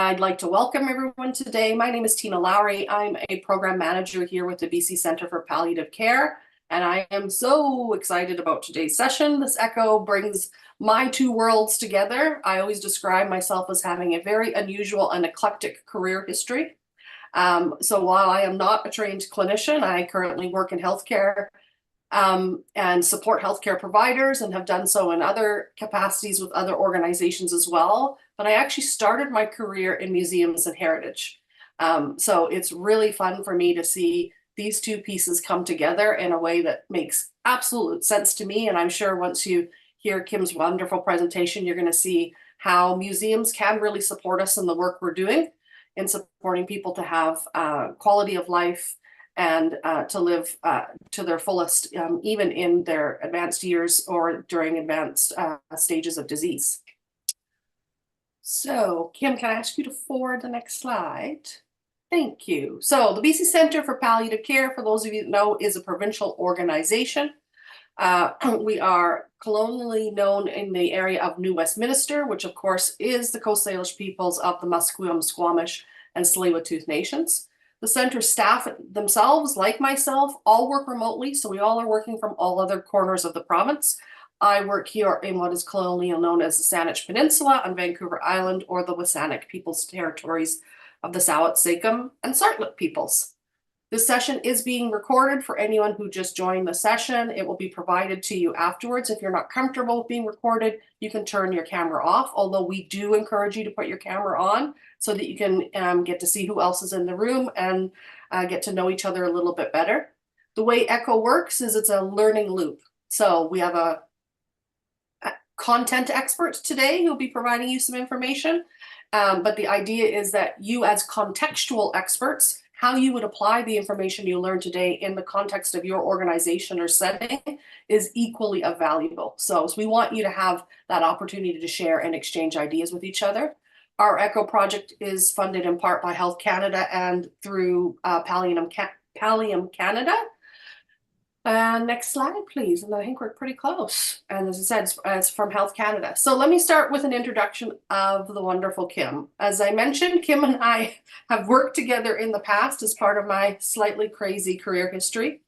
I'd like to welcome everyone today. My name is Tina Lowry. I'm a program manager here with the BC Centre for Palliative Care, and I am so excited about today's session. This echo brings my two worlds together. I always describe myself as having a very unusual and eclectic career history. So while I am not a trained clinician, I currently work in healthcare and support healthcare providers and have done so in other capacities with other organizations as well. But I actually started my career in museums and heritage. So it's really fun for me to see these two pieces come together in a way that makes absolute sense to me. And I'm sure once you hear Kim's wonderful presentation, you're going to see how museums can really support us in the work we're doing in supporting people to have quality of life and to live to their fullest, even in their advanced years or during advanced stages of disease. So, Kim, can I ask you to forward the next slide? Thank you. So, the BC Centre for Palliative Care, for those of you that know, is a provincial organization. We are colonially known in the area of New Westminster, which of course is the Coast Salish peoples of the Musqueam, Squamish, and Tsleil-Waututh nations. The center staff themselves, like myself, all work remotely, so we all are working from all other corners of the province. I work here in what is colonially known as the Saanich Peninsula on Vancouver Island, or the Wasanich Peoples Territories of the Sawat, Sakim, and Sartlet peoples. This session is being recorded for anyone who just joined the session. It will be provided to you afterwards. If you're not comfortable with being recorded, you can turn your camera off, although we do encourage you to put your camera on so that you can get to see who else is in the room and get to know each other a little bit better. The way Echo works is it's a learning loop. So we have a content expert today who'll be providing you some information, but the idea is that you as contextual experts, how you would apply the information you learned today in the context of your organization or setting is equally valuable. So we want you to have that opportunity to share and exchange ideas with each other. Our ECHO project is funded in part by Health Canada and through Pallium Canada. Next slide, please. And I think we're pretty close. And as I said, it's from Health Canada. So let me start with an introduction of the wonderful Kim. As I mentioned, Kim and I have worked together in the past as part of my slightly crazy career history.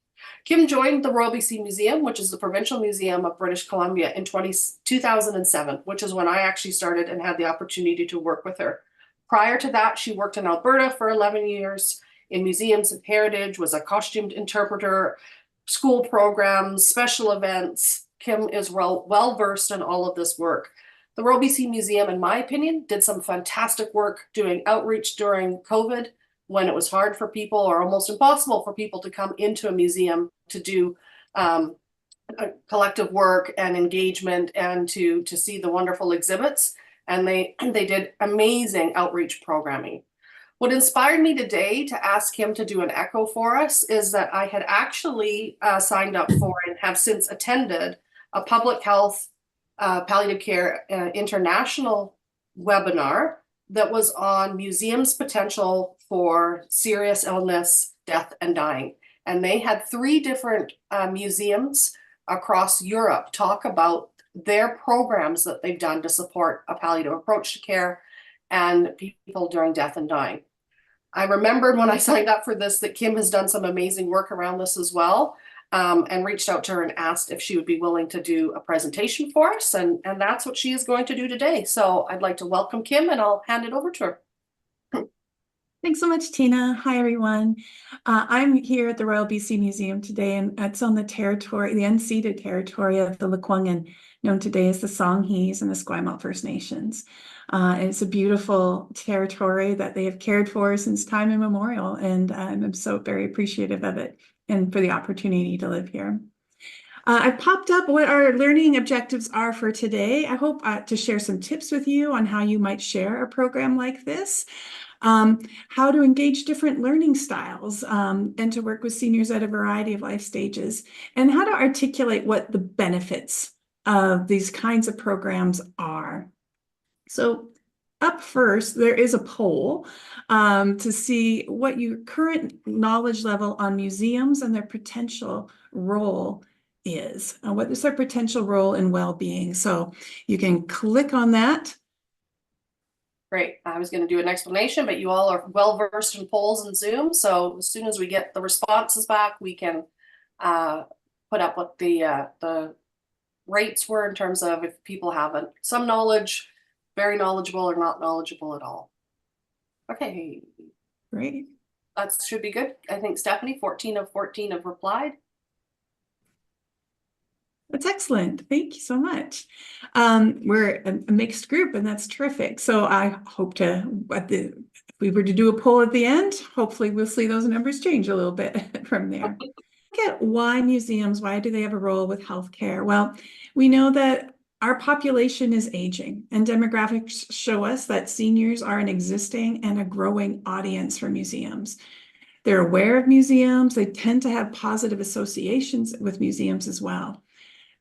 Kim joined the Royal BC Museum, which is the Provincial Museum of British Columbia, in 2007, which is when I actually started and had the opportunity to work with her. Prior to that, she worked in Alberta for 11 years in museums and heritage, was a costumed interpreter, school programs, special events. Kim is well-versed in all of this work. The Royal BC Museum, in my opinion, did some fantastic work doing outreach during COVID when it was hard for people or almost impossible for people to come into a museum to do collective work and engagement and to see the wonderful exhibits. And they did amazing outreach programming. What inspired me today to ask him to do an echo for us is that I had actually signed up for and have since attended a public health palliative care international webinar that was on museums' potential for serious illness, death, and dying. And they had 3 different museums across Europe talk about their programs that they've done to support a palliative approach to care and people during death and dying. I remembered when I signed up for this that Kim has done some amazing work around this as well, and reached out to her and asked if she would be willing to do a presentation for us, and that's what she is going to do today. So I'd like to welcome Kim, and I'll hand it over to her. Thanks so much, Tina. Hi, everyone. I'm here at the Royal BC Museum today, and it's on the territory, the unceded territory of the Lekwungen, known today as the Songhees and the Esquimalt First Nations. It's a beautiful territory that they have cared for since time immemorial, and I'm so very appreciative of it and for the opportunity to live here. I've popped up what our learning objectives are for today. I hope to share some tips with you on how you might share a program like this. How to engage different learning styles and to work with seniors at a variety of life stages, and how to articulate what the benefits of these kinds of programs are. So up first, there is a poll to see what your current knowledge level on museums and their potential role is. What is their potential role in well-being? So you can click on that. Great. I was going to do an explanation, but you all are well versed in polls and Zoom. So as soon as we get the responses back, we can put up what the rates were in terms of if people haven't some knowledge, very knowledgeable, or not knowledgeable at all. Okay. Great. That should be good. I think Stephanie, 14 of 14 have replied. That's excellent. Thank you so much. We're a mixed group, and that's terrific. So I hope to, if we were to do a poll at the end, hopefully we'll see those numbers change a little bit from there. Look at why museums, why do they have a role with healthcare? Well, we know that our population is aging, and demographics show us that seniors are an existing and a growing audience for museums. They're aware of museums. They tend to have positive associations with museums as well.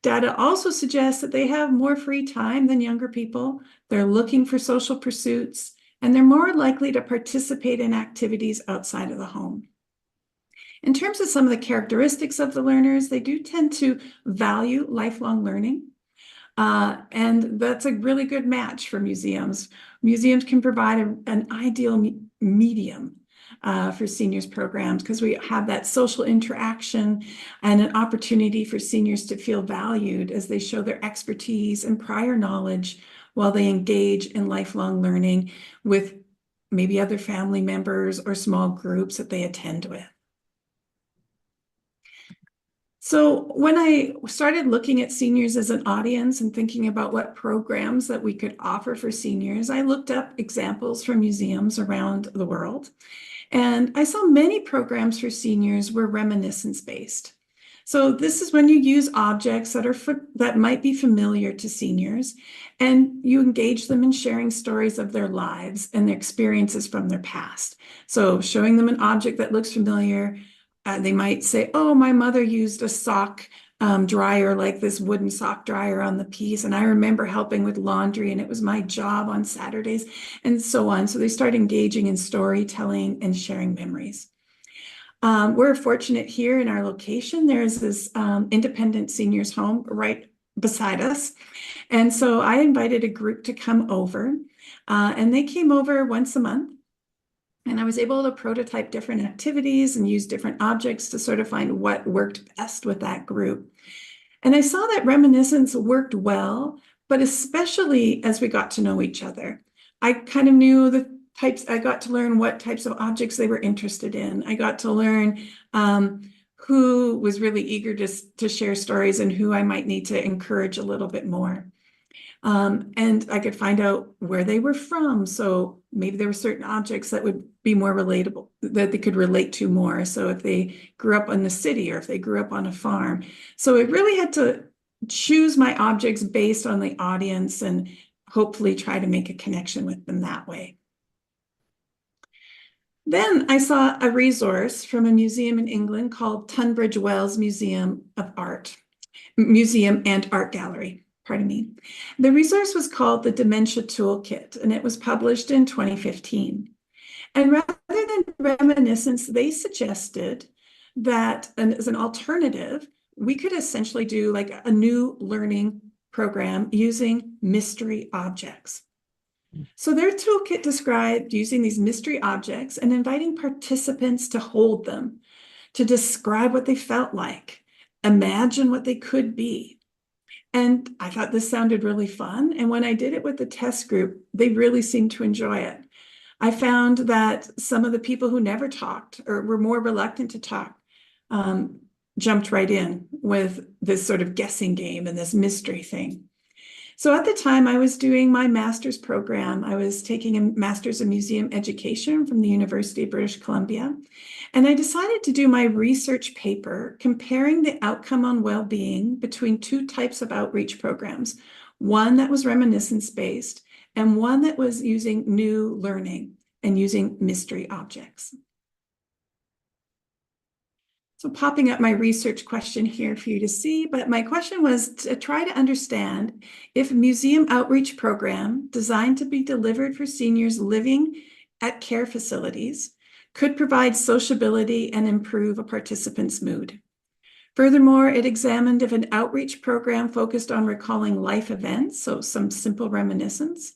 Data also suggests that they have more free time than younger people. They're looking for social pursuits, and they're more likely to participate in activities outside of the home. In terms of some of the characteristics of the learners, they do tend to value lifelong learning. And that's a really good match for museums. Museums can provide an ideal medium for seniors programs because we have that social interaction and an opportunity for seniors to feel valued as they show their expertise and prior knowledge while they engage in lifelong learning with maybe other family members or small groups that they attend with. So when I started looking at seniors as an audience and thinking about what programs that we could offer for seniors, I looked up examples from museums around the world. And I saw many programs for seniors were reminiscence-based. So this is when you use objects that might be familiar to seniors, and you engage them in sharing stories of their lives and their experiences from their past. So showing them an object that looks familiar, they might say, oh, my mother used a sock dryer, like this wooden sock dryer on the piece. And I remember helping with laundry, and it was my job on Saturdays, and so on. So they start engaging in storytelling and sharing memories. We're fortunate here in our location. There's this independent seniors home right beside us. And so I invited a group to come over, and they came over once a month. And I was able to prototype different activities and use different objects to sort of find what worked best with that group. And I saw that reminiscence worked well, but especially as we got to know each other. I kind of knew the types, I got to learn what types of objects they were interested in. I got to learn who was really eager to share stories and who I might need to encourage a little bit more. And I could find out where they were from. So maybe there were certain objects that would be more relatable, that they could relate to more. So if they grew up in the city or if they grew up on a farm. So I really had to choose my objects based on the audience and hopefully try to make a connection with them that way. Then I saw a resource from a museum in England called Tunbridge Wells Museum and Art Gallery. Pardon me. The resource was called the Dementia Toolkit, and it was published in 2015. And rather than reminiscence, they suggested that as an alternative, we could essentially do like a new learning program using mystery objects. So their toolkit described using these mystery objects and inviting participants to hold them, to describe what they felt like, imagine what they could be. And I thought this sounded really fun. And when I did it with the test group, they really seemed to enjoy it. I found that some of the people who never talked or were more reluctant to talk jumped right in with this sort of guessing game and this mystery thing. So at the time I was doing my master's program, I was taking a master's in museum education from the University of British Columbia. And I decided to do my research paper comparing the outcome on well-being between two types of outreach programs, one that was reminiscence-based and one that was using new learning and using mystery objects. So popping up my research question here for you to see, but my question was to try to understand if a museum outreach program designed to be delivered for seniors living at care facilities could provide sociability and improve a participant's mood. Furthermore, it examined if an outreach program focused on recalling life events, so some simple reminiscence,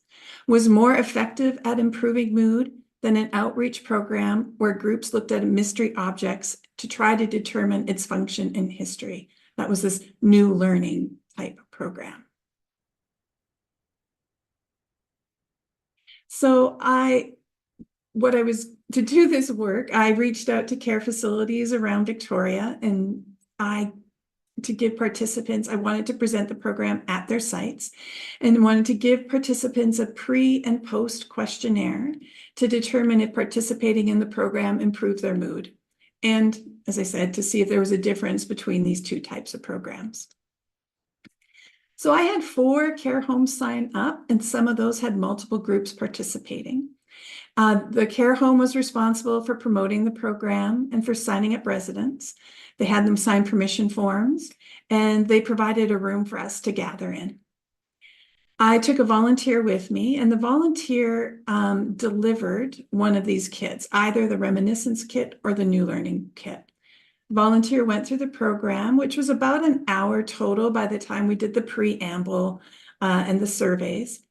was more effective at improving mood than an outreach program where groups looked at mystery objects to try to determine its function in history. That was this new learning type program. So to do this work, I reached out to care facilities around Victoria, and to give participants, I wanted to present the program at their sites and wanted to give participants a pre and post questionnaire to determine if participating in the program improved their mood. And as I said, to see if there was a difference between these two types of programs. So I had 4 care homes sign up, and some of those had multiple groups participating. The care home was responsible for promoting the program and for signing up residents. They had them sign permission forms, and they provided a room for us to gather in. I took a volunteer with me, and the volunteer delivered one of these kits, either the reminiscence kit or the new learning kit. Volunteer went through the program, which was about an hour total by the time we did the preamble and the surveys.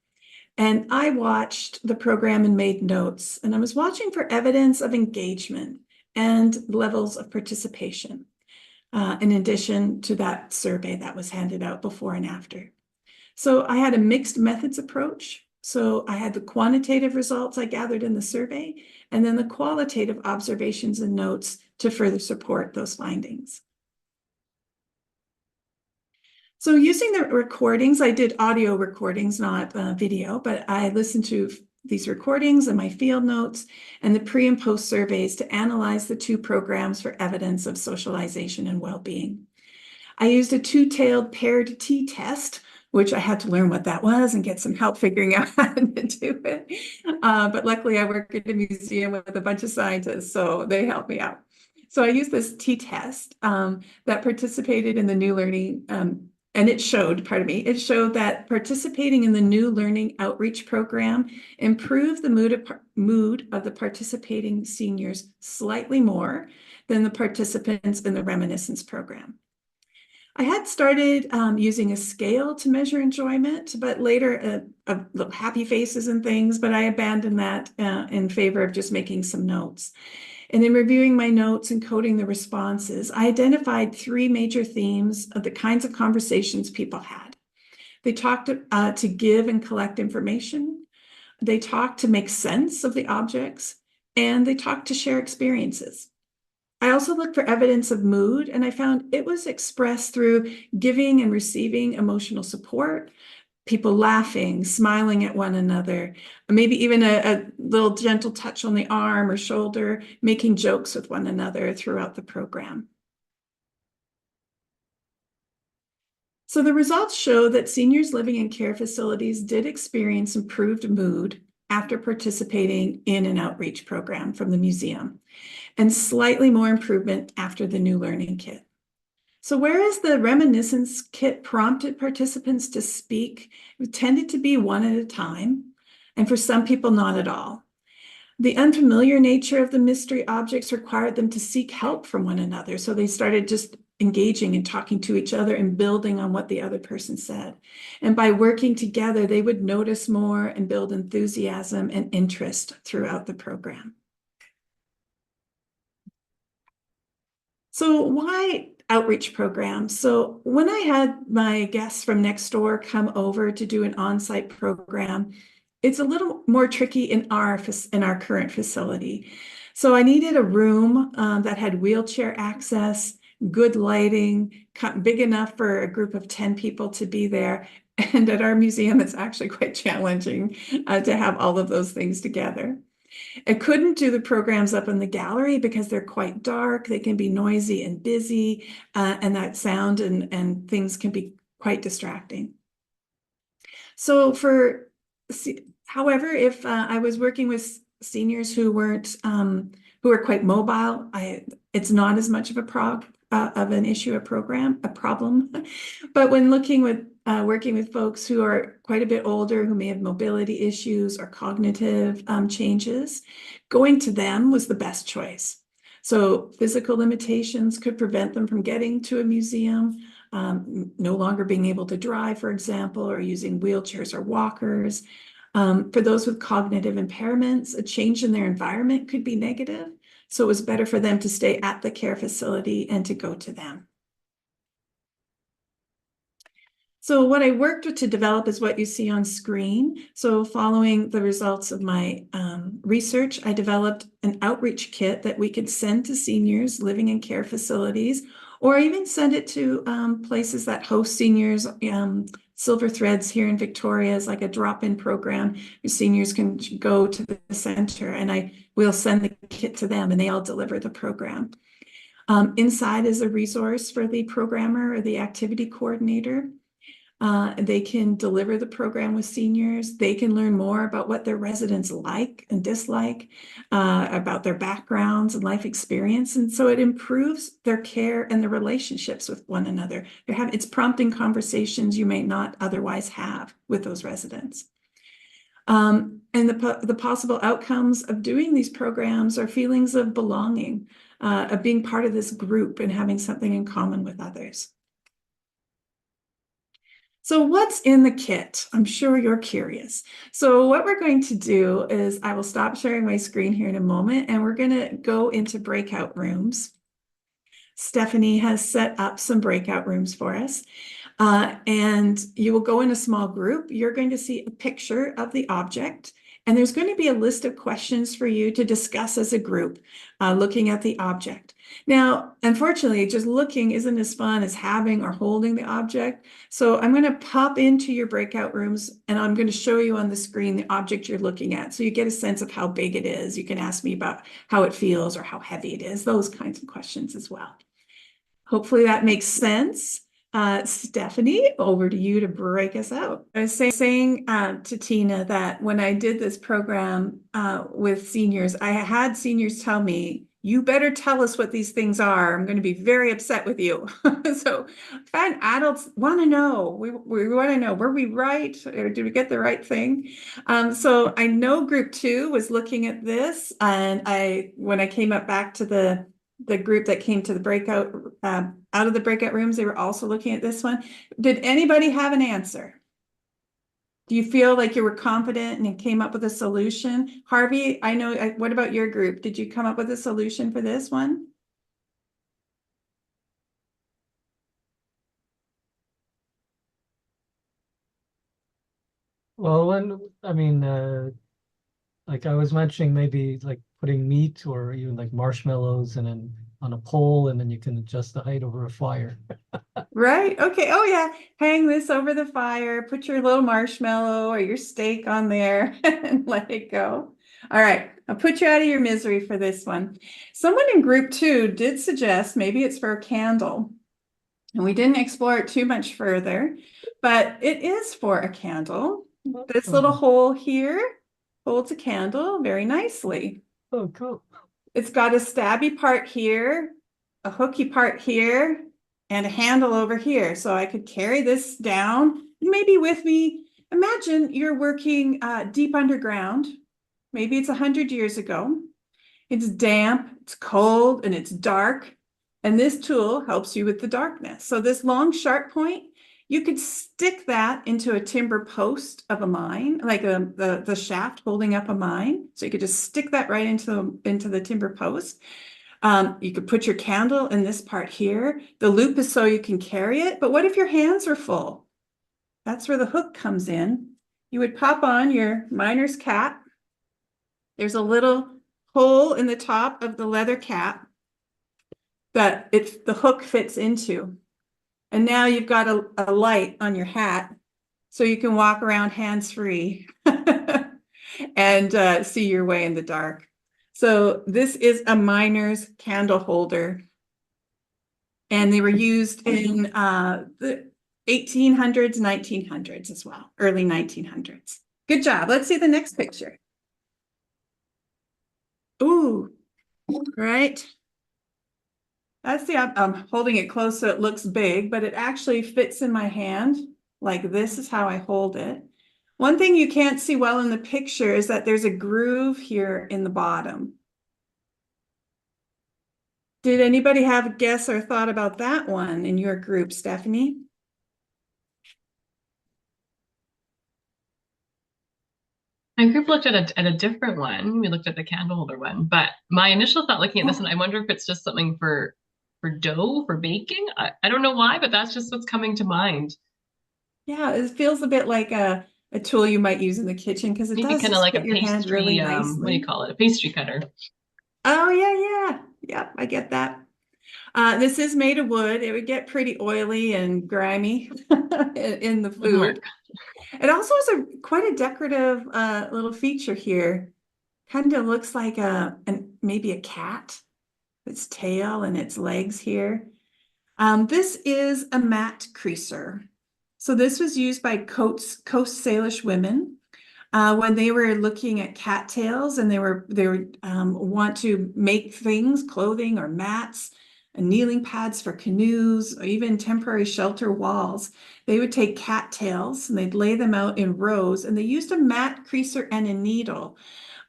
And I watched the program and made notes, and I was watching for evidence of engagement and levels of participation, in addition to that survey that was handed out before and after. So I had a mixed methods approach. So I had the quantitative results I gathered in the survey, and then the qualitative observations and notes to further support those findings. So using the recordings, I did audio recordings, not video, but I listened to these recordings and my field notes and the pre and post surveys to analyze the 2 programs for evidence of socialization and well-being. I used a 2-tailed paired t-test, which I had to learn what that was and get some help figuring out how to do it. But luckily I work at a museum with a bunch of scientists, so they helped me out. So I used this t-test that participated in the new learning and it showed that participating in the new learning outreach program improved the mood of the participating seniors slightly more than the participants in the reminiscence program. I had started using a scale to measure enjoyment, but later happy faces and things, but I abandoned that in favor of just making some notes. And in reviewing my notes and coding the responses, I identified 3 major themes of the kinds of conversations people had. They talked to give and collect information. They talked to make sense of the objects, and they talked to share experiences. I also looked for evidence of mood, and I found it was expressed through giving and receiving emotional support, people laughing, smiling at one another, maybe even a little gentle touch on the arm or shoulder, making jokes with one another throughout the program. So the results show that seniors living in care facilities did experience improved mood after participating in an outreach program from the museum, and slightly more improvement after the new learning kit. So whereas the reminiscence kit prompted participants to speak, it tended to be one at a time, and for some people, not at all. The unfamiliar nature of the mystery objects required them to seek help from one another. So they started just engaging and talking to each other and building on what the other person said. And by working together, they would notice more and build enthusiasm and interest throughout the program. So why outreach programs? So when I had my guests from next door come over to do an on-site program, it's a little more tricky in our current facility. So I needed a room that had wheelchair access, good lighting, big enough for a group of 10 people to be there. And at our museum, it's actually quite challenging to have all of those things together. I couldn't do the programs up in the gallery because they're quite dark. They can be noisy and busy, and that sound and things can be quite distracting. So however, if I was working with seniors who were quite mobile, it's not as much of an issue, a problem. But when working with folks who are quite a bit older, who may have mobility issues or cognitive changes, going to them was the best choice. So physical limitations could prevent them from getting to a museum, no longer being able to drive, for example, or using wheelchairs or walkers. For those with cognitive impairments, a change in their environment could be negative. So it was better for them to stay at the care facility and to go to them. So what I worked with to develop is what you see on screen. So following the results of my research, I developed an outreach kit that we could send to seniors living in care facilities, or even send it to places that host seniors. Silver Threads here in Victoria is like a drop-in program where seniors can go to the center, and I will send the kit to them and they all deliver the program. Inside is a resource for the programmer or the activity coordinator. They can deliver the program with seniors. They can learn more about what their residents like and dislike, about their backgrounds and life experience. And so it improves their care and their relationships with one another. It's prompting conversations you may not otherwise have with those residents. And the possible outcomes of doing these programs are feelings of belonging, of being part of this group and having something in common with others. So what's in the kit? I'm sure you're curious. So what we're going to do is I will stop sharing my screen here in a moment, and we're going to go into breakout rooms. Stephanie has set up some breakout rooms for us. And you will go in a small group. You're going to see a picture of the object, and there's going to be a list of questions for you to discuss as a group, looking at the object. Now, unfortunately, just looking isn't as fun as having or holding the object. So I'm going to pop into your breakout rooms, and I'm going to show you on the screen the object you're looking at, so you get a sense of how big it is. You can ask me about how it feels or how heavy it is, those kinds of questions as well. Hopefully that makes sense. Stephanie, over to you to break us out. I was saying to Tina that when I did this program with seniors, I had seniors tell me, you better tell us what these things are. I'm going to be very upset with you. So find adults want to know. We want to know, were we right? Or did we get the right thing? So I know group 2 was looking at this. And when I came up back to the group that came to the breakout, out of the breakout rooms, they were also looking at this one. Did anybody have an answer? Do you feel like you were confident and you came up with a solution? Harvey, I know, what about your group? Did you come up with a solution for this one? Well, like I was mentioning, maybe like putting meat or even like marshmallows and then on a pole, and then you can adjust the height over a fire. Right. Okay. Oh, yeah. Hang this over the fire, put your little marshmallow or your steak on there and let it go. All right. I'll put you out of your misery for this one. Someone in group 2 did suggest maybe it's for a candle. And we didn't explore it too much further, but it is for a candle. This little hole here holds a candle very nicely. Oh, cool. It's got a stabby part here, a hooky part here, and a handle over here. So I could carry this down, maybe with me. Imagine you're working deep underground. Maybe it's 100 years ago. It's damp, it's cold, and it's dark. And this tool helps you with the darkness. So this long sharp point, you could stick that into a timber post of a mine, like the shaft holding up a mine. So you could just stick that right into the timber post. You could put your candle in this part here. The loop is so you can carry it. But what if your hands are full? That's where the hook comes in. You would pop on your miner's cap. There's a little hole in the top of the leather cap that the hook fits into. And now you've got a light on your hat, so you can walk around hands-free and see your way in the dark. So this is a miner's candle holder. And they were used in the 1800s, 1900s as well, early 1900s. Good job. Let's see the next picture. Ooh, right. I'm holding it close so it looks big, but it actually fits in my hand. Like this is how I hold it. One thing you can't see well in the picture is that there's a groove here in the bottom. Did anybody have a guess or thought about that one in your group, Stephanie? My group looked at a different one. We looked at the candle holder one, but my initial thought looking at this one, I wonder if it's just something for dough for baking. I don't know why, but that's just what's coming to mind. Yeah, it feels a bit like a tool you might use in the kitchen because it Maybe does kind of just like a fit your hand really pastry, what do you nicely. call it? A pastry cutter. Oh, yeah, yeah. Yeah, I get that. This is made of wood. It would get pretty oily and grimy in the Wouldn't food. work. It also has quite a decorative little feature here. Kind of looks like maybe a cat, its tail and its legs here. This is a mat creaser. So this was used by Coast Salish women when they were looking at cattails and they would want to make things, clothing or mats, and kneeling pads for canoes, or even temporary shelter walls. They would take cattails and they'd lay them out in rows, and they used a mat creaser and a needle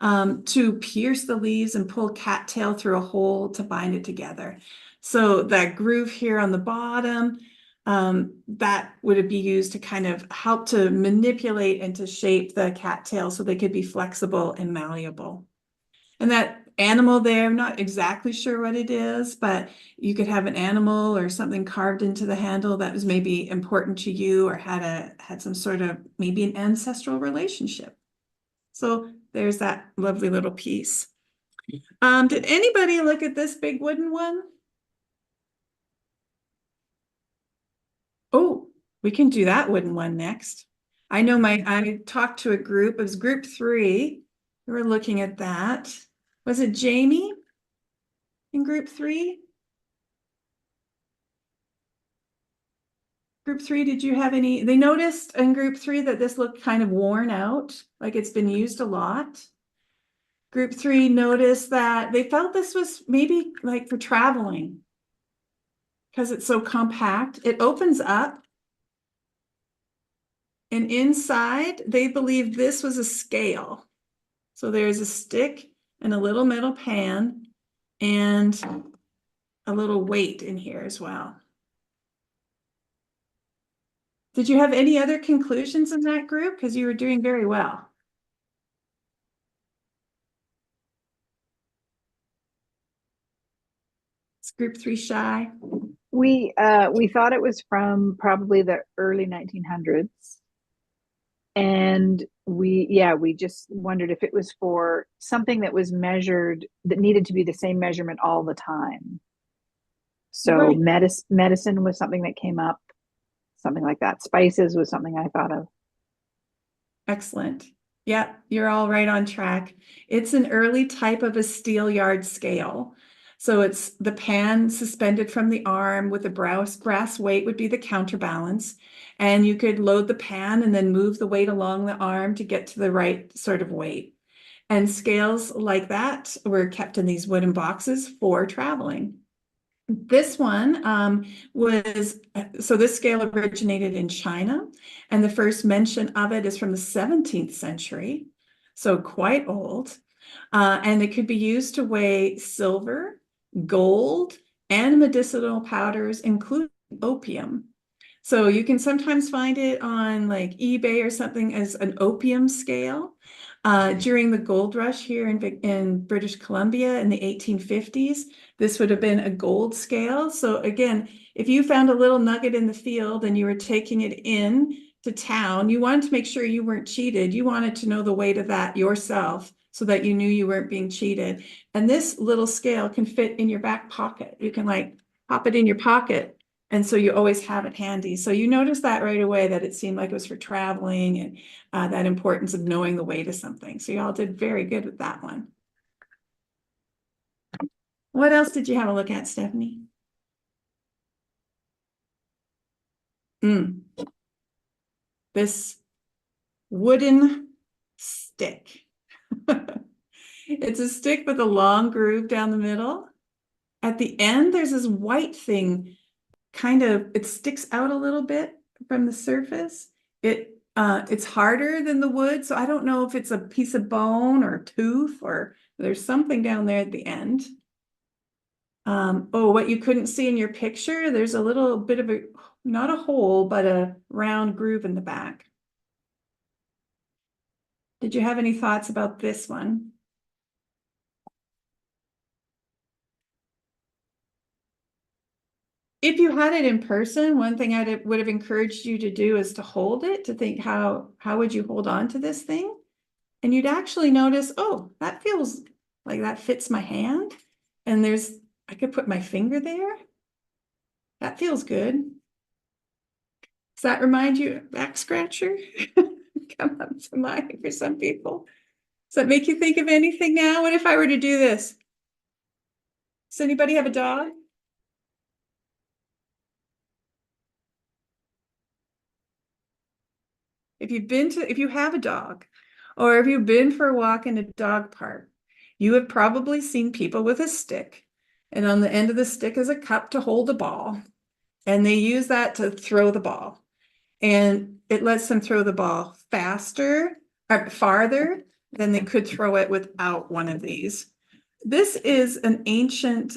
to pierce the leaves and pull cattail through a hole to bind it together. So that groove here on the bottom, that would be used to kind of help to manipulate and to shape the cattail so they could be flexible and malleable. And that animal there, I'm not exactly sure what it is, but you could have an animal or something carved into the handle that was maybe important to you or had some sort of maybe an ancestral relationship. So there's that lovely little piece. Did anybody look at this big wooden one? Oh, we can do that wooden one next. I know I talked to a group, it was group 3. We were looking at that. Was it Jamie in group 3? Group 3, did you have any? They noticed in group 3 that this looked kind of worn out, like it's been used a lot. Group 3 noticed that they felt this was maybe like for traveling because it's so compact. It opens up. And inside, they believe this was a scale. So there's a stick and a little metal pan and a little weight in here as well. Did you have any other conclusions in that group? Because you were doing very well. It's group 3 shy. We thought it was from probably the early 1900s. And we just wondered if it was for something that was measured, that needed to be the same measurement all the time. So Right. medicine was something that came up, something like that. Spices was something I thought of. Excellent. Yeah, you're all right on track. It's an early type of a steelyard scale. So it's the pan suspended from the arm with a brass weight would be the counterbalance. And you could load the pan and then move the weight along the arm to get to the right sort of weight. And scales like that were kept in these wooden boxes for traveling. This one so this scale originated in China, and the first mention of it is from the 17th century, so quite old. And it could be used to weigh silver, gold, and medicinal powders, including opium. So you can sometimes find it on like eBay or something as an opium scale. During the gold rush here in British Columbia in the 1850s, this would have been a gold scale. So again, if you found a little nugget in the field and you were taking it in to town, you wanted to make sure you weren't cheated. You wanted to know the weight of that yourself so that you knew you weren't being cheated. And this little scale can fit in your back pocket. You can like pop it in your pocket. And so you always have it handy. So you notice that right away that it seemed like it was for traveling and that importance of knowing the weight of something. So y'all did very good with that one. What else did you have a look at, Stephanie? This wooden stick. It's a stick with a long groove down the middle. At the end, there's this white thing, it sticks out a little bit from the surface. It's harder than the wood, so I don't know if it's a piece of bone or tooth or there's something down there at the end. Oh, what you couldn't see in your picture, there's a little bit of not a hole, but a round groove in the back. Did you have any thoughts about this one? If you had it in person, one thing I would have encouraged you to do is to hold it, to think how would you hold on to this thing? And you'd actually notice, oh, that feels like that fits my hand. And I could put my finger there. That feels good. Does that remind you of back scratcher? Come up to mind for some people. Does that make you think of anything now? What if I were to do this? Does anybody have a dog? If you have a dog, or if you've been for a walk in a dog park, you have probably seen people with a stick, and on the end of the stick is a cup to hold the ball, and they use that to throw the ball, and it lets them throw the ball faster or farther than they could throw it without one of these. This is an ancient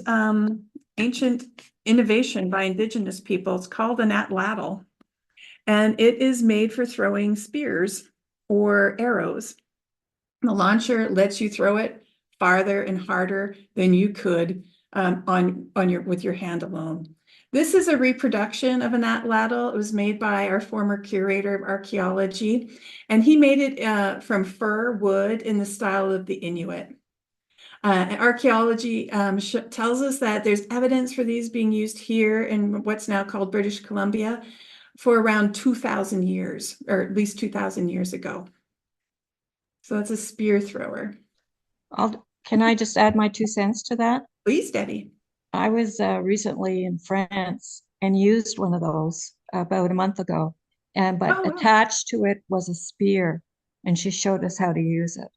innovation by indigenous people. It's called an atlatl. And it is made for throwing spears or arrows. The launcher lets you throw it farther and harder than you could with your hand alone. This is a reproduction of an atlatl. It was made by our former curator of archaeology, and he made it from fir wood in the style of the Inuit. Archaeology tells us that there's evidence for these being used here in what's now called British Columbia for around 2,000 years, or at least 2,000 years ago. So that's a spear thrower. Can I just add my 2 cents to that? Please, Debbie. I was recently in France and used one of those about a month ago, but Oh, wow. attached to it was a spear, and she showed us how to use it.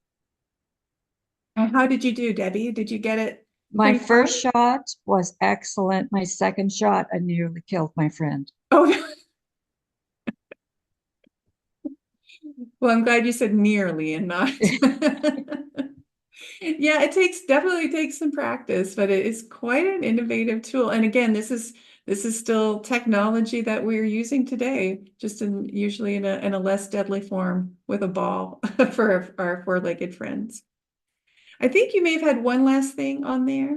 And how did you do, Debbie? Did you get it? My first shot was excellent. My second shot, I nearly killed my friend. Oh, well, I'm glad you said nearly and not. Yeah, it definitely takes some practice, but it is quite an innovative tool. And again, this is still technology that we're using today, just usually in a less deadly form with a ball for our four-legged friends. I think you may have had one last thing on there.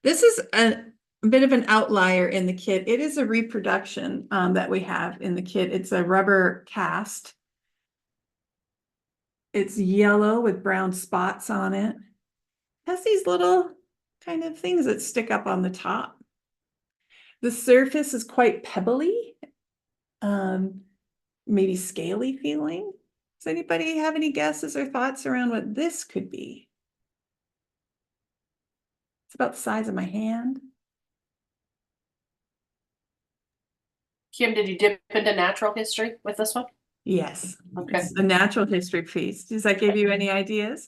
This is a bit of an outlier in the kit. It is a reproduction that we have in the kit. It's a rubber cast. It's yellow with brown spots on it. It has these little kind of things that stick up on the top. The surface is quite pebbly, maybe scaly feeling. Does anybody have any guesses or thoughts around what this could be? It's about the size of my hand. Kim, did you dip into natural history with this one? Yes, Okay. it's a natural history piece. Does that give you any ideas?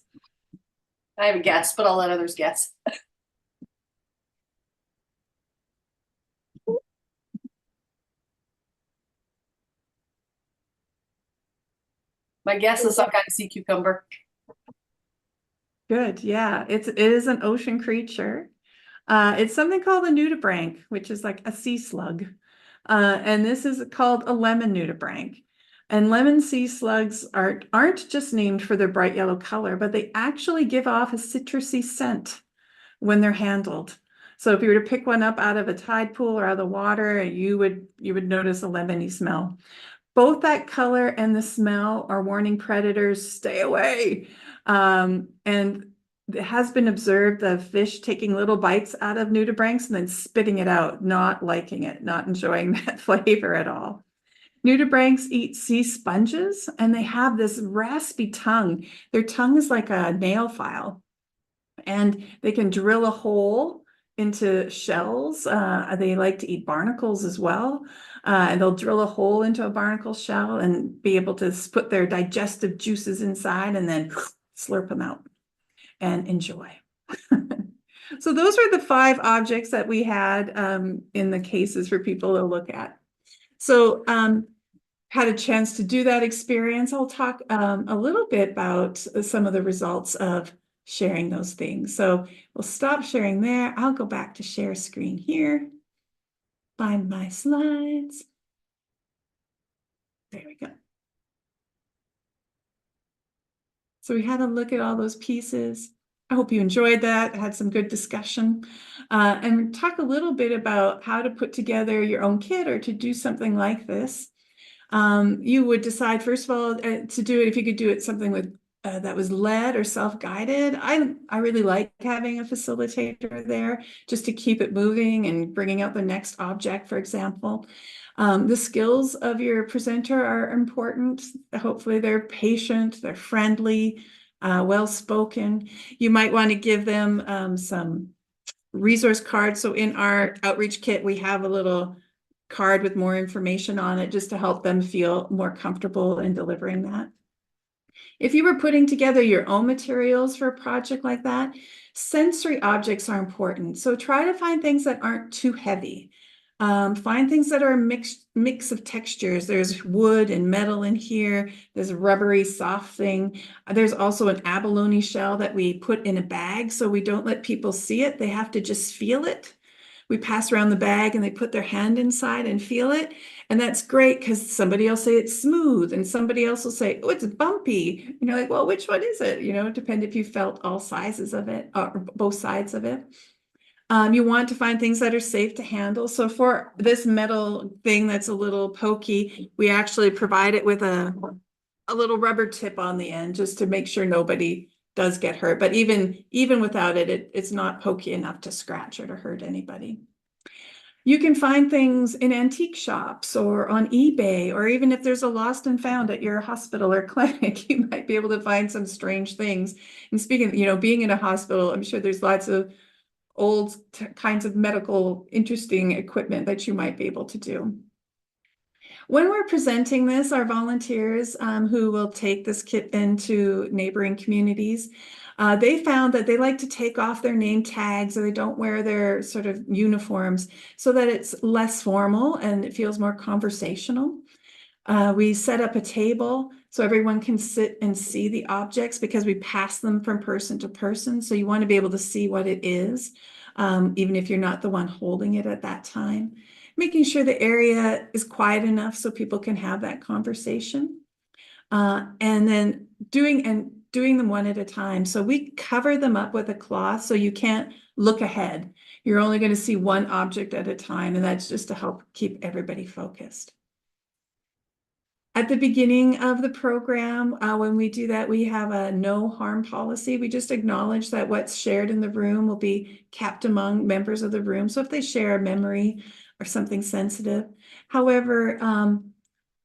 I have a guess, but I'll let others guess. My guess is some kind of sea cucumber. Good, yeah. It is an ocean creature. It's something called a nudibranch, which is like a sea slug. And this is called a lemon nudibranch. And lemon sea slugs aren't just named for their bright yellow color, but they actually give off a citrusy scent when they're handled. So if you were to pick one up out of a tide pool or out of the water, you would notice a lemony smell. Both that color and the smell are warning predators, stay away. And it has been observed the fish taking little bites out of nudibranchs and then spitting it out, not liking it, not enjoying that flavor at all. Nudibranchs eat sea sponges, and they have this raspy tongue. Their tongue is like a nail file, and they can drill a hole into shells. They like to eat barnacles as well. And they'll drill a hole into a barnacle shell and be able to put their digestive juices inside and then slurp them out and enjoy. So those are the 5 objects that we had in the cases for people to look at. So had a chance to do that experience. I'll talk a little bit about some of the results of sharing those things. So we'll stop sharing there. I'll go back to share screen here. Find my slides. There we go. So we had a look at all those pieces. I hope you enjoyed that, had some good discussion, and talk a little bit about how to put together your own kit or to do something like this. You would decide, first of all, to do it, if you could do it something with that was led or self-guided. I really like having a facilitator there just to keep it moving and bringing out the next object, for example. The skills of your presenter are important. Hopefully they're patient, they're friendly, well-spoken. You might want to give them some resource cards. So in our outreach kit, we have a little card with more information on it just to help them feel more comfortable in delivering that. If you were putting together your own materials for a project like that, sensory objects are important. So try to find things that aren't too heavy. Find things that are a mix of textures. There's wood and metal in here. There's a rubbery, soft thing. There's also an abalone shell that we put in a bag, so we don't let people see it. They have to just feel it. We pass around the bag and they put their hand inside and feel it. And that's great because somebody will say it's smooth and somebody else will say, oh, it's bumpy. You know, like, well, which one is it? You know, depend if you felt all sizes of it or both sides of it. You want to find things that are safe to handle. So for this metal thing that's a little pokey, we actually provide it with a little rubber tip on the end just to make sure nobody does get hurt. But even without it, it's not pokey enough to scratch or to hurt anybody. You can find things in antique shops or on eBay, or even if there's a lost and found at your hospital or clinic, you might be able to find some strange things. And speaking of, you know, being in a hospital, I'm sure there's lots of old kinds of medical interesting equipment that you might be able to do. When we're presenting this, our volunteers who will take this kit into neighboring communities, they found that they like to take off their name tags, or they don't wear their sort of uniforms, so that it's less formal and it feels more conversational. We set up a table so everyone can sit and see the objects because we pass them from person to person. So you want to be able to see what it is, even if you're not the one holding it at that time. Making sure the area is quiet enough so people can have that conversation. And then doing them one at a time. So we cover them up with a cloth so you can't look ahead. You're only going to see one object at a time, and that's just to help keep everybody focused. At the beginning of the program, when we do that, we have a no harm policy. We just acknowledge that what's shared in the room will be kept among members of the room. So if they share a memory or something sensitive, however,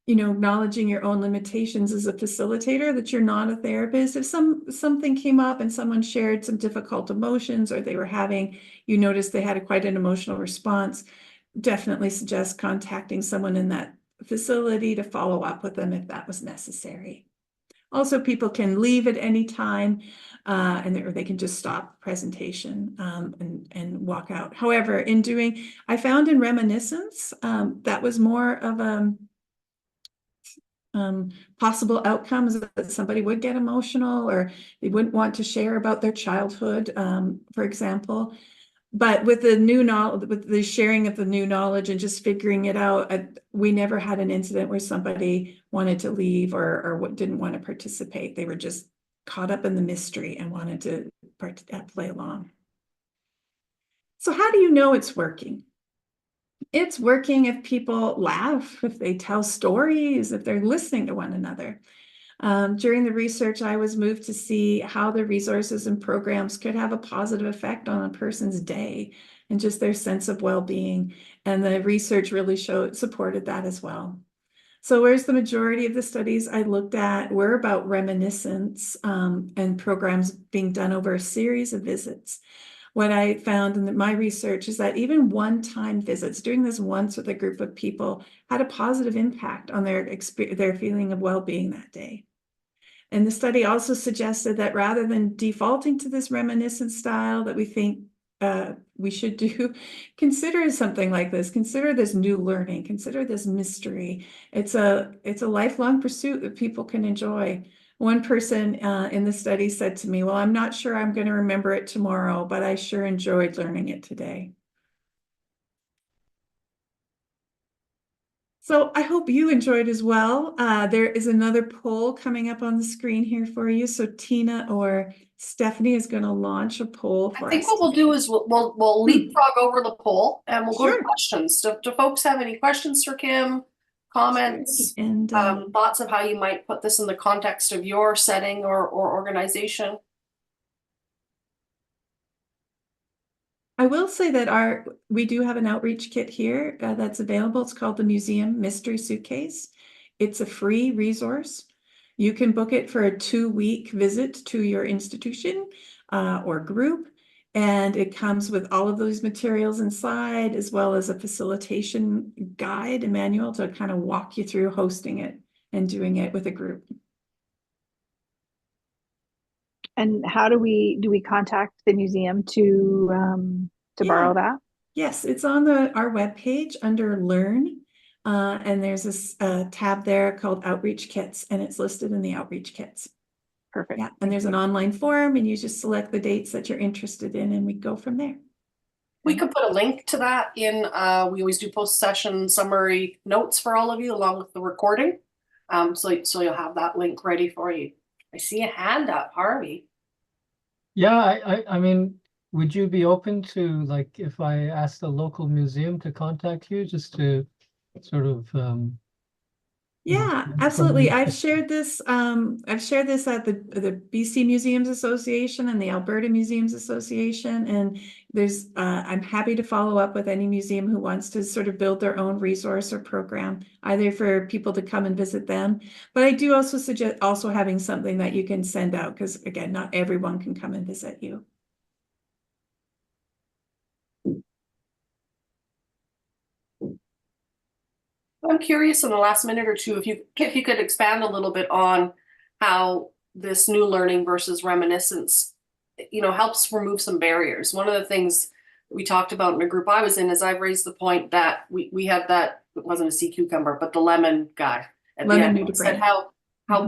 you know, acknowledging your own limitations as a facilitator, that you're not a therapist. If something came up and someone shared some difficult emotions, or they were having, you noticed they had quite an emotional response, definitely suggest contacting someone in that facility to follow up with them if that was necessary. Also, people can leave at any time, or they can just stop the presentation and walk out. However, I found in reminiscence, that was more of a possible outcomes, that somebody would get emotional or they wouldn't want to share about their childhood, for example. But with the new knowledge, with the sharing of the new knowledge and just figuring it out, we never had an incident where somebody wanted to leave or didn't want to participate. They were just caught up in the mystery and wanted to play along. So how do you know it's working? It's working if people laugh, if they tell stories, if they're listening to one another. During the research, I was moved to see how the resources and programs could have a positive effect on a person's day and just their sense of well-being. And the research really supported that as well. So whereas the majority of the studies I looked at were about reminiscence and programs being done over a series of visits, what I found in my research is that even one-time visits, doing this once with a group of people, had a positive impact on their feeling of well-being that day. And the study also suggested that rather than defaulting to this reminiscence style that we think we should do, consider something like this. Consider this new learning. Consider this mystery. It's a lifelong pursuit that people can enjoy. One person in the study said to me, well, I'm not sure I'm going to remember it tomorrow, but I sure enjoyed learning it today. So I hope you enjoyed as well. There is another poll coming up on the screen here for you. So Tina or Stephanie is going to launch a poll for I think us what we'll today. do is we'll leapfrog over the poll and we'll go to Sure. questions. Do folks have any questions for Kim? Comments? And Thoughts of how you might put this in the context of your setting or organization? I will say that we do have an outreach kit here that's available. It's called the Museum Mystery Suitcase. It's a free resource. You can book it for a 2-week visit to your institution or group, and it comes with all of those materials inside, as well as a facilitation guide and manual to kind of walk you through hosting it and doing it with a group. And how do we contact the museum to borrow that? Yes, it's on our webpage under Learn, and there's this tab there called Outreach Kits, and it's listed in the Outreach Kits. Perfect. Yeah, and there's an online form, and you just select the dates that you're interested in, and we go from there. We could put a link to that in, we always do post-session summary notes for all of you along with the recording. So you'll have that link ready for you. I see a hand up, Harvey. Yeah, I mean, would you be open to, like, if I asked a local museum to contact you just to sort of Yeah, from absolutely. you? I've shared this at the BC Museums Association and the Alberta Museums Association, and I'm happy to follow up with any museum who wants to sort of build their own resource or program, either for people to come and visit them. But I do also suggest also having something that you can send out, because again, not everyone can come and visit you. I'm curious in the last minute or two if you could expand a little bit on how this new learning versus reminiscence, helps remove some barriers. One of the things we talked about in a group I was in is I've raised the point that we had that, it wasn't a sea cucumber, but the lemon guy at the Lemon end nudibranch. said how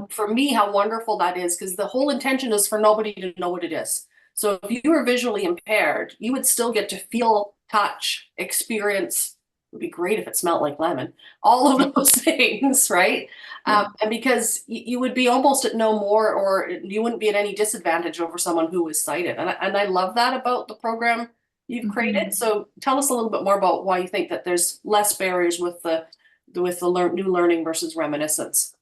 for me how wonderful that is, because the whole intention is for nobody to know what it is. So if you were visually impaired, you would still get to feel, touch, experience. It would be great if it smelled like lemon, all of those things, right? Yeah. And because you would be almost at no more, or you wouldn't be at any disadvantage over someone who is sighted. And I love that about the program you've created. So tell us a little bit more about why you think that there's less barriers with the new learning versus reminiscence.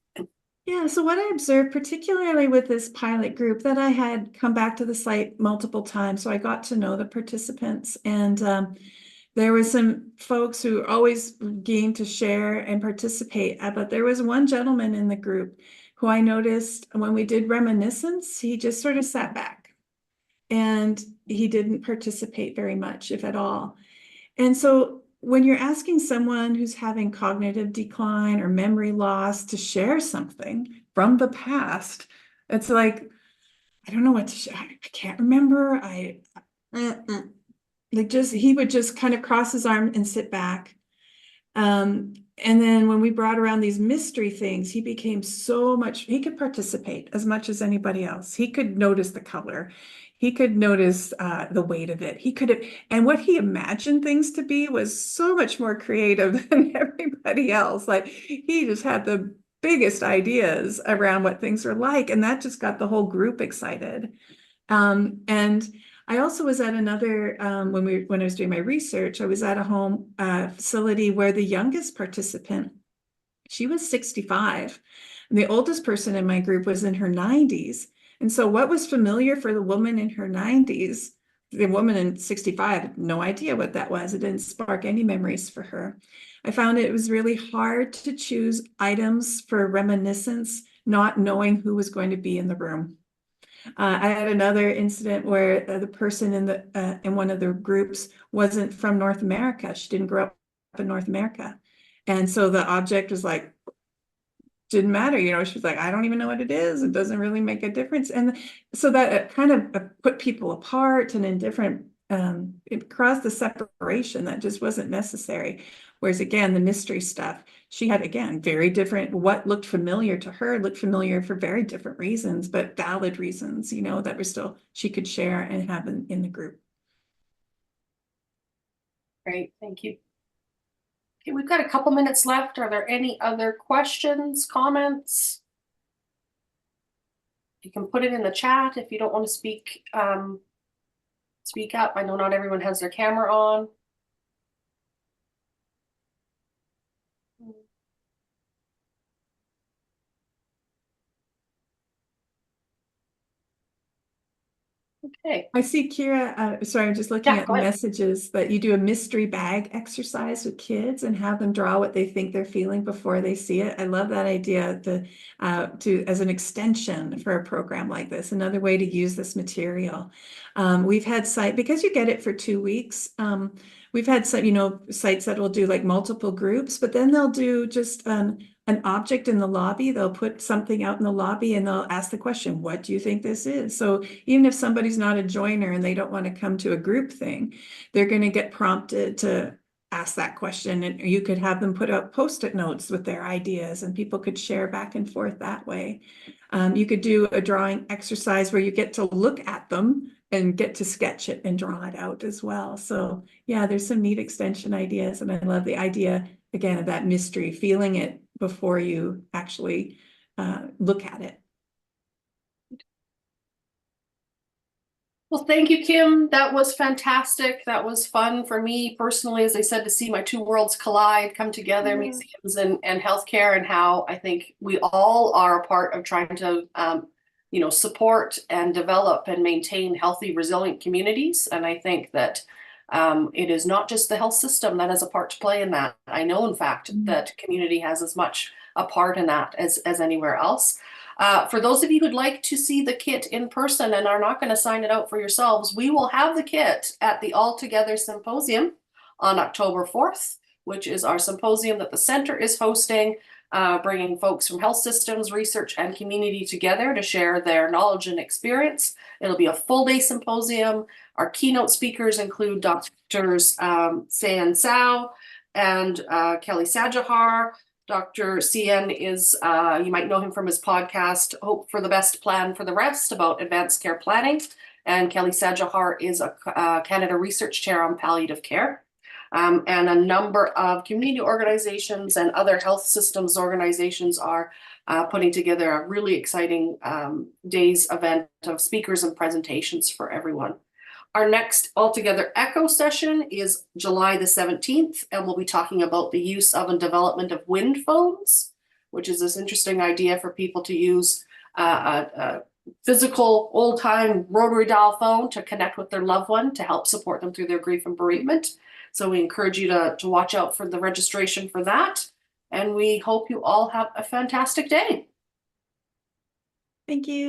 Yeah, so what I observed, particularly with this pilot group, that I had come back to the site multiple times, so I got to know the participants, and there were some folks who always game to share and participate, but there was one gentleman in the group who I noticed when we did reminiscence, he just sort of sat back and he didn't participate very much, if at all. And so when you're asking someone who's having cognitive decline or memory loss to share something from the past, it's like, I don't know what to share. I can't remember. He would just kind of cross his arm and sit back. And then when we brought around these mystery things, he became he could participate as much as anybody else. He could notice the color. He could notice the weight of it. And what he imagined things to be was so much more creative than everybody else. Like, he just had the biggest ideas around what things are like. And that just got the whole group excited. And I also was at another, when I was doing my research, I was at a home facility where the youngest participant, she was 65, and the oldest person in my group was in her 90s. And so what was familiar for the woman in her 90s, the woman in 65 had no idea what that was. It didn't spark any memories for her. I found it was really hard to choose items for reminiscence, not knowing who was going to be in the room. I had another incident where the person in one of the groups wasn't from North America. She didn't grow up in North America. And so the object was like, didn't matter. She was like, I don't even know what it is. It doesn't really make a difference. And so that kind of put people apart and in different, it caused the separation that just wasn't necessary. Whereas again, the mystery stuff, she had, again, very different, what looked familiar to her looked familiar for very different reasons, but valid reasons, that were still, she could share and have in the group. Great, thank you. Okay, we've got a couple minutes left. Are there any other questions, comments? You can put it in the chat if you don't want to speak up. I know not everyone has their camera on. Okay. I see Kira, sorry, I'm just looking Yeah, at go the ahead. messages, but you do a mystery bag exercise with kids and have them draw what they think they're feeling before they see it. I love that idea to as an extension for a program like this, another way to use this material. We've had because you get it for 2 weeks. We've had some, sites that will do like multiple groups, but then they'll do just an object in the lobby. They'll put something out in the lobby and they'll ask the question, what do you think this is? So even if somebody's not a joiner and they don't want to come to a group thing, they're going to get prompted to ask that question. And you could have them put up Post-it notes with their ideas and people could share back and forth that way. You could do a drawing exercise where you get to look at them and get to sketch it and draw it out as well. So yeah, there's some neat extension ideas. And I love the idea, again, of that mystery, feeling it before you actually look at it. Well, thank you, Kim. That was fantastic. That was fun for me personally, as I said, to see my two worlds collide, come together, museums and healthcare, and how I think we all are a part of trying to, support and develop and maintain healthy, resilient communities. And I think that it is not just the health system that has a part to play in that. I know, in fact, that community has as much a part in that as anywhere else. For those of you who'd like to see the kit in person and are not going to sign it out for yourselves, we will have the kit at the All Together Symposium on October 4th, which is our symposium that the center is hosting, bringing folks from health systems, research, and community together to share their knowledge and experience. It'll be a full-day symposium. Our keynote speakers include Drs. Sayan Sao and Kelly Sajahar. Dr. CN is, you might know him from his podcast, Hope for the Best, Plan for the Rest, about advanced care planning. And Kelly Sajahar is a Canada Research Chair on palliative care. And a number of community organizations and other health systems organizations are putting together a really exciting day's event of speakers and presentations for everyone. Our next Altogether Echo session is July the 17th, and we'll be talking about the use of and development of wind phones, which is this interesting idea for people to use a physical old-time rotary dial phone to connect with their loved one to help support them through their grief and bereavement. So we encourage you to watch out for the registration for that, and we hope you all have a fantastic day. Thank you.